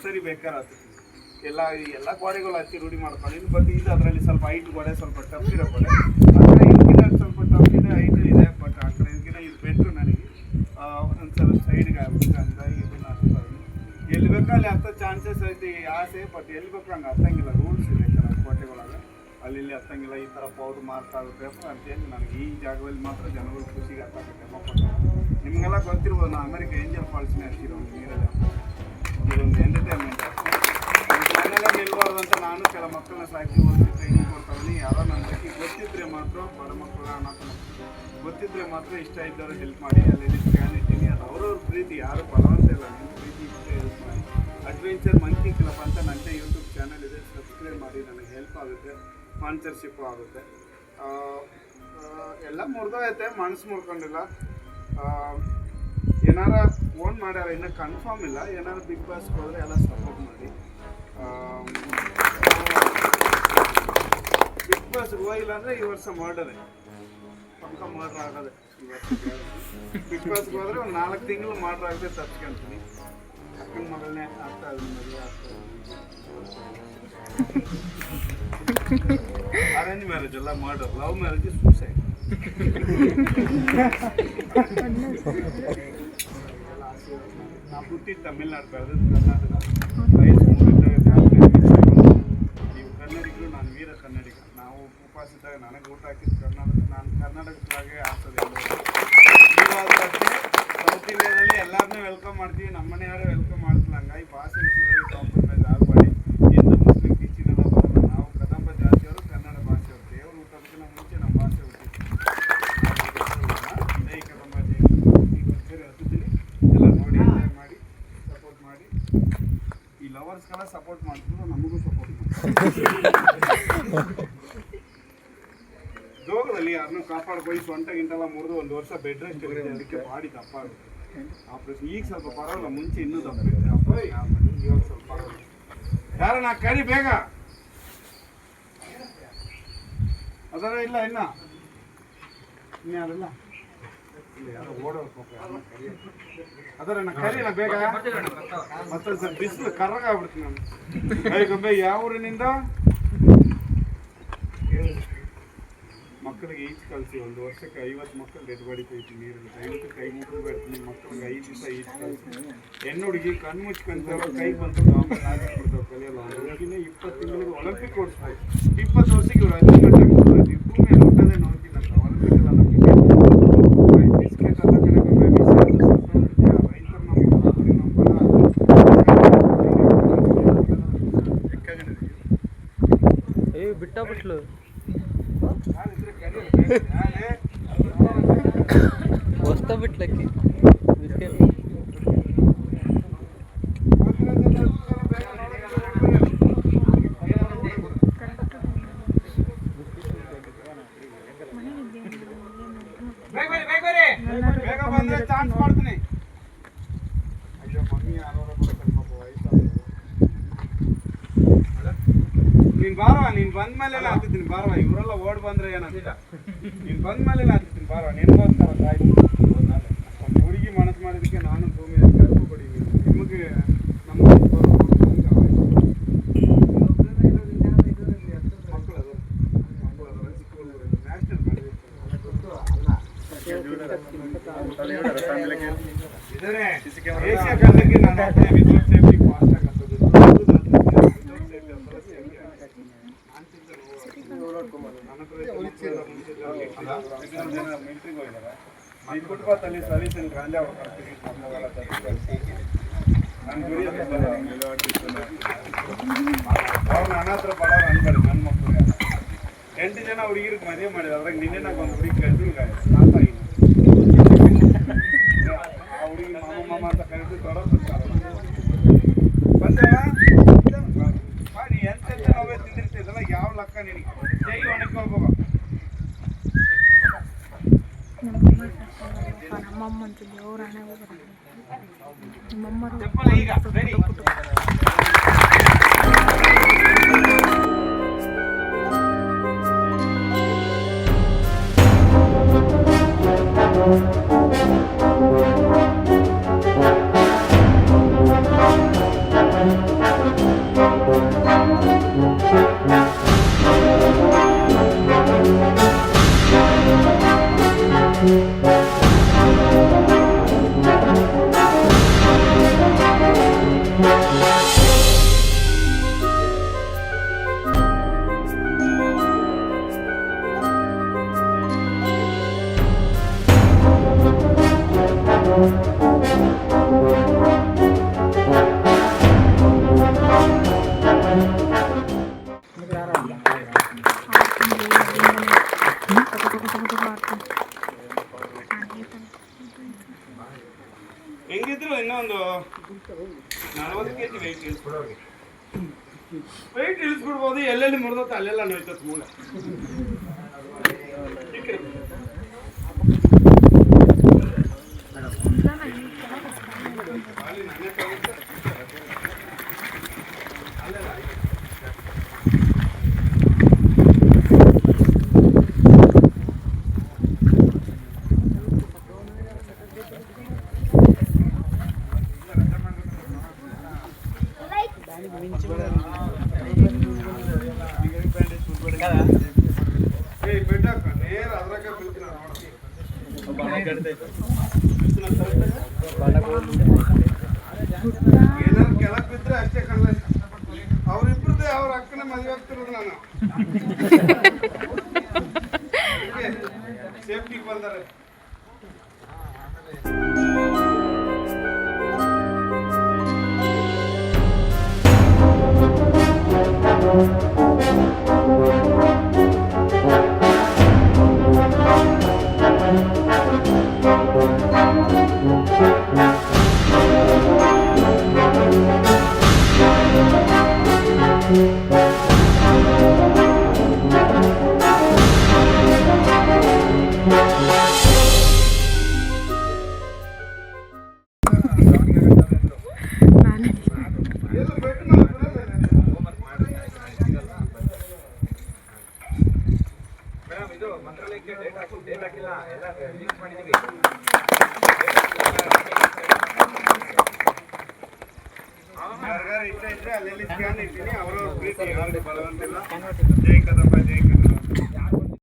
ಸರಿ ಬೇಕಾದ್ರೆ ಎಲ್ಲ ಗೋಡೆಗಳು ಹಚ್ಚಿ ರೂಢಿ ಮಾಡ್ಕೊಂಡು ಇನ್ನು ಬಂದು ಇದು ಅದರಲ್ಲಿ ಸ್ವಲ್ಪ ಹೈಟ್ ಗೋಡೆ ಸ್ವಲ್ಪ ಟಫ್ ಇರೋ ಗೋಡೆ ಆ ಕಡೆ ಇದಕ್ಕಿಂತ ಸ್ವಲ್ಪ ಟಫ್ ಇದೆ ಹೈಟ್ ಇದೆ. ಬಟ್ ಆ ಕಡೆ ಇದಕ್ಕಿಂತ ಇದು ಬೆಟ್ರು ನನಗೆ ಒಂದ್ಸಲ ಸೈಡ್ಗೆ ಆಗ್ಬಿಟ್ಟು ಅಂತ ಇದನ್ನ ಹಚ್ತಾ ಎಲ್ಲಿ ಬೇಕೋ ಅಲ್ಲಿ ಹತ್ತೋ ಚಾನ್ಸಸ್ ಐತಿ ಆಸೆ. ಬಟ್ ಎಲ್ಲಿ ಬೇಕೋ ಹಂಗೆ ಹತ್ತಂಗಿಲ್ಲ, ರೂಲ್ಸ್ ಇದೆ ಕೆಲವು ಕೋಟೆಗಳಾಗ ಅಲ್ಲಿ ಹತ್ತಂಗಿಲ್ಲ. ಈ ಥರ ಪೌಡ್ರ್ ಮಾರ್ಕಾಗುತ್ತೆ ಅಂತೇಳಿ ನನಗೆ ಈ ಜಾಗದಲ್ಲಿ ಮಾತ್ರ ಜನಗಳು ಖುಷಿಗೆ ಹತ್ತಾಗುತ್ತೆ. ನಿಮಗೆಲ್ಲ ಗೊತ್ತಿರ್ಬೋದು, ನಾನು ಅಮೆರಿಕ ಏಂಜಲ್ ಫಾಲ್ಸ್ನೇ ಹಚ್ಚಿರೋ ನೀರಲ್ಲಿ. ಇದೊಂದು ಎಂಟರ್ಟೈನ್ಮೆಂಟ್. ಮನೆಯಲ್ಲೇ ನಿಲ್ಬಾರ್ದು ಅಂತ ನಾನು ಕೆಲ ಮಕ್ಕಳನ್ನ ಸಾಕಿ ಓದಿ ಟ್ರೈನಿಂಗ್ ಕೊಡ್ತಾವೆ. ಯಾರೋ ನನ್ನ ಬಗ್ಗೆ ಗೊತ್ತಿದ್ರೆ ಮಾತ್ರ, ಬಡ ಮಕ್ಕಳು ಅನಾಥ ಗೊತ್ತಿದ್ರೆ ಮಾತ್ರ ಇಷ್ಟ ಇದ್ದವರು ಹೆಲ್ಪ್ ಮಾಡಿ. ಅಲ್ಲಿ ಸ್ಕ್ಯಾನ್ ಇದ್ದೀನಿ, ಅದು ಅವ್ರವ್ರ ಪ್ರೀತಿ, ಯಾರು ಬಲವಂತ ಇಲ್ಲ. ನಿಮ್ಮ ಪ್ರೀತಿ ಇಷ್ಟೇ ಹೆಲ್ಪ್ ಮಾಡಿ. ಅಡ್ವೆಂಚರ್ ಮಂಕಿ ಕ್ಲಬ್ ಅಂತ ನನ್ನ ಯೂಟ್ಯೂಬ್ ಚಾನಲ್ ಇದೆ, ಸಬ್ಸ್ಕ್ರೈಬ್ ಮಾಡಿ. ನನಗೆ ಹೆಲ್ಪ್ ಆಗುತ್ತೆ, ಸ್ಪಾನ್ಸರ್ಶಿಪ್ಪು ಆಗುತ್ತೆ. ಎಲ್ಲ ಮುರಿದೋಗೈತೆ, ಮನಸ್ಸು ಮುರ್ಕೊಂಡಿಲ್ಲ. ಏನಾರ ಓನ್ ಮಾಡ್ಯಾರ, ಇನ್ನೂ ಕನ್ಫರ್ಮ್ ಇಲ್ಲ. ಏನಾರು ಬಿಗ್ ಬಾಸ್ಗೆ ಹೋದರೆ ಎಲ್ಲ ಸಪೋರ್ಟ್ ಮಾಡಿ. ಬಿಗ್ ಬಾಸ್ಗೆ ಹೋಗಿಲ್ಲ ಅಂದರೆ ಈ ವರ್ಷ ಮರ್ಡರೇ, ಪಕ್ಕ ಮರ್ಡ್ರ್ ಆಗೋದೆ ಈ ವರ್ಷ. ಬಿಗ್ ಬಾಸ್ಗೆ ಹೋದರೆ ಒಂದು 4 ತಿಂಗಳು ಮರ್ಡ್ರ್ ಆಗದೆ ತಪ್ಸ್ಕೊಂತೀನಿ. ಅಕ್ಕನ ಮಗಳನ್ನೇ ಆಗ್ತಾ ಇದ್ದೀನಿ, ಮದುವೆ ಆಗ್ತಾ ಇದ್ದೀನಿ. ಅರೇಂಜ್ ಮ್ಯಾರೇಜ್ ಎಲ್ಲ ಮರ್ಡರ್, ಲವ್ ಮ್ಯಾರೇಜ್ ಸೂಸೈಡ್. ನಾವು ಹುಟ್ಟಿದ್ದು ತಮಿಳ್ನಾಡು, ಬೆಳೆದದ್ದು ಕರ್ನಾಟಕ. ನೀವು ಕನ್ನಡಿಗರು, ನಾನು ವೀರ ಕನ್ನಡಿಗ. ನಾವು ಉಪವಾಸಿದ್ದಾಗ ನನಗೆ ಊಟ ಹಾಕಿದ್ದು ಕರ್ನಾಟಕ, ನಾನು ಕರ್ನಾಟಕದಾಗೆ ಆಗ್ತದೆ. ಸೌತ್ ಇಂಡಿಯಾದಲ್ಲಿ ಎಲ್ಲರನ್ನೂ ವೆಲ್ಕಮ್ ಮಾಡ್ತೀವಿ, ನಮ್ಮ ಮನೆಯವರೇ ವೆಲ್ಕಮ್ ಮಾಡ್ತಿಲ್ಲ. ಹಂಗಾಗಿ ಭಾಷೆ ವಿಷಯದಲ್ಲಿ ಕಾಂಪ್ರಮೈಸ್ ಆಗಬೇಡಿ. ಹಿಂದೂ ಮುಸ್ಲಿಂ ಕಿಚ್ಚಿನೆಲ್ಲ ಬರೋಲ್ಲ. ನಾವು ಕದಂಬ ಜಾತಿಯವರು, ಕನ್ನಡ ಭಾಷೆಯವರು. ದೇವರು ಹುಟ್ಟೋದಕ್ಕಿಂತ ಮುಂಚೆ ನಮ್ಮ ಭಾಷೆ ಹುಟ್ಟಿತ್ತು. ಜೈ ಕದಂಬ, ಜೈ ಈಗ ಸೇರಿ ಹತ್ತಿದ್ದೀನಿ. ಎಲ್ಲ ನೋಡಿ ಎಂಜಾಯ್ ಮಾಡಿ, ಸಪೋರ್ಟ್ ಮಾಡಿ. ಈ ಲವರ್ಸ್ಗೆಲ್ಲ ಸಪೋರ್ಟ್ ಮಾಡ್ತಿದ್ರು, ನಮಗೂ ಸಪೋರ್ಟ್ ಮಾಡಿ. ಜೋಗದಲ್ಲಿ ಯಾರನ್ನೂ ಕಾಪಾಡ್ಕೊಳ್ಳಿ. ಸೊಂಟ ಗಿಂಟೆಲ್ಲ ಮುರಿದು 1 ವರ್ಷ ಬೆಡ್ ರೆಸ್ಟ್ ಇರುತ್ತೆ, ಅದಕ್ಕೆ ಬಾಡಿ ದಪ್ಪ ಆಗುತ್ತೆ. ಆಪ್ರೇಷನ್ ಈಗ ಸ್ವಲ್ಪ ಪರವಾಗಿಲ್ಲ, ಮುಂಚೆ ಇನ್ನೂ ದಪ್ಪ ಇದೆ. ಇವಾಗ ಸ್ವಲ್ಪ ಪರವಾಗಿಲ್ಲ. ಯಾರನ್ನ ಕರಿ ಬೇಗ ಅದರ ಇಲ್ಲ ಇನ್ನ ಇನ್ಯಾರಲ್ಲ ಇಲ್ಲ, ಯಾರೋ ಓಡೋದು ಅದರ ಕರಿಯಲ್ಲ ಬೇಗ. ಮತ್ತೊಂದು ಸ್ವಲ್ಪ ಬಿಸಿಲು ಕರ್ರಗಾಗ್ಬಿಡ್ತೀನಿ ನಾನು. ಗಂಬೆ ಯಾವ ಊರಿನಿಂದ ಮಕ್ಕಳಿಗೆ ಈಜು ಕಳಿಸಿ. 1 ವರ್ಷಕ್ಕೆ 50 ಮಕ್ಕಳು ಡೆಡ್ ಬಾಡಿ ಕೈತಿ ನೀರಲ್ಲಿ. ದಯವಿಟ್ಟು ಕೈ ಮುಗಿದು ಬೇಡ್ತೀನಿ ಮಕ್ಕಳಿಗೆ 5 ದಿವಸ ಈಜು ಕಳಿಸಿ. ಹೆಣ್ಣು ಹುಡುಗಿ ಕಣ್ಣು ಮುಚ್ಕೊಂತಾವ, ಕೈ ಬಂತು ಆಮೇಲೆ ಹಾಕಿಬಿಡ್ತಾವೆ, ಕಲಿಯಲ್ಲ. ಹುಡುಗಿನ 20 ತಿಂಗಳಿಗೆ ಒಲಿಂಪಿಕ್ ಓಡಿಸ್ತಾರೆ. 20 ವರ್ಷಕ್ಕೆ ಇವರು 10 ಗಂಟೆ ಭೂಮಿ ಹುಟ್ಟೋದೇ ನೋಡ್ತೀನಿ ಅಂತ. ಒಲಿಂಪಿಕ್ ಎಲ್ಲ ಬಿಸ್ಕೆಟ್ ಎಲ್ಲ ಕಡೆ ಬಿಟ್ಟ ಬಿಟ್ಲು ವಸ್ತಾ ಬಿಟ್ಲಕ್ಕಿ ಬಿಸ್ಕೆಟ್. ಬೇಗ ಬಂದ್ರೆ ಚಾನ್ಸ್ ಮಾಡ್ತೀನಿ. ಅಯ್ಯೋ ಮಮ್ಮಿ ಯಾರೋ ನೀನ್ ಬಾರವ, ನೀನ್ ಬಂದ್ಮೇಲೆ ಹತ್ತಿದ್ದೀನಿ ಬಾರವ. ಇವರೆಲ್ಲ ಓಡ್ ಬಂದ್ರೆ ಏನಂತ, ನೀನ್ ಬಂದ್ಮೇಲೆ ಹತ್ತಿದ್ದೀನಿ ಬಾರವ. ನಿನ್ಗೋಸ್ಕರ ಕಾಯ್ತು. ಒಂದು ಹುಡುಗಿ ಮನಸ್ಸು ಮಾಡಿದಕ್ಕೆ ನಾನು ಭೂಮಿ ಗರ್ಭ ಪಡೀನಿ. ನಿಮಗೆ ನಮ್ಗೆ ಮಕ್ಕಳು ಸ್ಕೂಲ್ ನ್ಯಾಷನಲ್ ಏಷ್ಯಾ ಖಂಡಕ್ಕೆ ನಾನು ವಿದ್ಯುತ್ ಸೇಫ್ಟಿ ಫಾಸ್ಟ್ ಆಗಂತದ್ದು. ಫುಟ್ಪಾತಲ್ಲಿ ಸೊಲ್ಯೂಷನ್ ಗಾಂಜಾ ಮಾಡ್ತೀವಿ. ನನ್ನ ಗುರಿ ಅವ್ರನ್ನ ಅನಾಥರ ಬಡವ್ರು ಅನ್ಬೇಡಿ. ನನ್ನ ಮಕ್ಕಳು 8 ಜನ ಹುಡುಗಿರಿಗೆ ಮದುವೆ ಮಾಡಿದ. ಅದ್ರಾಗ ನಿನ್ನೆ ನಾವು ಒಂದು ಹುಡುಗಿ ಕರೆದು ಸಾಕಾಗಿ ಆ ಹುಡುಗಿ ಮಾಮ ಅಂತ ಕರೆದು ತೊಡೋದು ಬಂದವ ಮಾಡಿ. ಎಂತೆಂತ ನಾವೇ ತಿಂದಿರ್ತಿದ್ದಲ್ಲ, ಯಾವ ಲೆಕ್ಕ ನಿನಗೆ. ಜೈ ಒಣಕೋಗ ನಮ್ಮಮ್ಮ ಅಂತಿದ್ದೆ, ಅವ್ರ ಹಣೆ ನಮ್ಮಮ್ಮ ಈಗ ವೆಯ್ಟ್ ಇಳಿಸ್ಬಿಡ್ಬೋದು, ಎಲ್ಲೆಲ್ಲಿ ಮುರಿದತ್ತೆ ಅಲ್ಲೆಲ್ಲ ನೋಯ್ತತ್ ಮೂಳೆ. ಏನಾರು ಕೆಳಕ್ ಬಿದ್ರೆ ಅಷ್ಟೇ ಕಳ್ಳ. ಅವ್ರಿಬ್ರದ್ದೇ ಅವ್ರ ಅಕ್ಕನ ಮದುವೆ ಆಗ್ತಿರೋದು ನಾನು. ಸೇಫ್ಟಿಗೆ ಬಂದಾರೆ. ಇದ್ರೆ ಅಲ್ಲೆಲ್ಲಿ ಸ್ಕ್ಯಾನ್ ಇಟ್ಟಿನಿ. ಅವರವ್ರ ಪ್ರೀತಿ ಯಾರು ಬಲವಂತಿಲ್ಲ. ಜೈ ಕದಪ್ಪ ಜೈ ಕದಪ್ಪ.